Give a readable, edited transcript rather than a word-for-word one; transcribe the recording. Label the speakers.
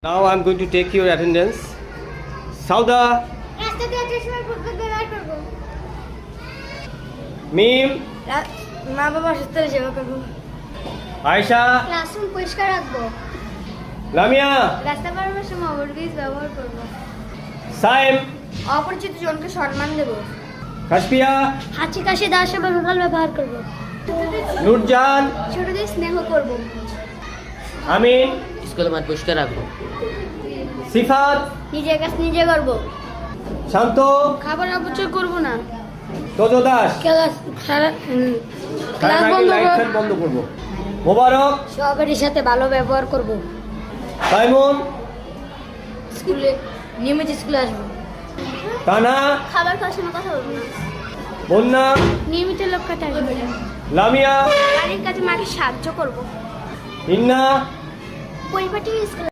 Speaker 1: Now I'm going to take your attendance. Sauda,
Speaker 2: রাস্তাতে একটা সময় ফুটবল ব্যবহার করব।
Speaker 1: Mim,
Speaker 2: মা বাবা সুস্থ সেবা করব।
Speaker 1: Aisha,
Speaker 2: ক্লাসরুম পরিষ্কার রাখবো।
Speaker 1: Lamia,
Speaker 2: রাস্তা পারার সময় ওভারব্রিজ ব্যবহার করব।
Speaker 1: Saim,
Speaker 2: অপরিচিত জনকে সম্মান দেব।
Speaker 1: Kashpia,
Speaker 2: হাঁচি কাশি দেওয়ার সময় রুমাল ব্যবহার করব।
Speaker 1: Nurjan,
Speaker 2: ছোটদের স্নেহ করব।
Speaker 1: Amin,
Speaker 3: স্কুলের মাঠ পরিষ্কার রাখবো।
Speaker 1: Sifat,
Speaker 2: নিজের কাজ নিজে করব।
Speaker 1: Shanto,
Speaker 2: খাবার অপচয় করব না।
Speaker 1: Tojo Das,
Speaker 2: ক্লাস খারাপ ক্লাস
Speaker 1: Light
Speaker 2: বন্ধ করব।
Speaker 1: fan বন্ধ করব। মোবারক,
Speaker 2: সবারই সাথে ভালো ব্যবহার করব।
Speaker 1: সাইমন,
Speaker 2: স্কুলে নিয়মিত স্কুলে আসব।
Speaker 1: তানা,
Speaker 2: খাবার খাওয়ার সময় কথা বলবো না।
Speaker 1: বন্যা,
Speaker 2: নিয়মিত লক্ষ্যটা আসবে।
Speaker 1: লামিয়া,
Speaker 2: বাড়ির কাজে মাকে সাহায্য করব।
Speaker 1: ইন্না,
Speaker 2: পরিপাটি স্কুলে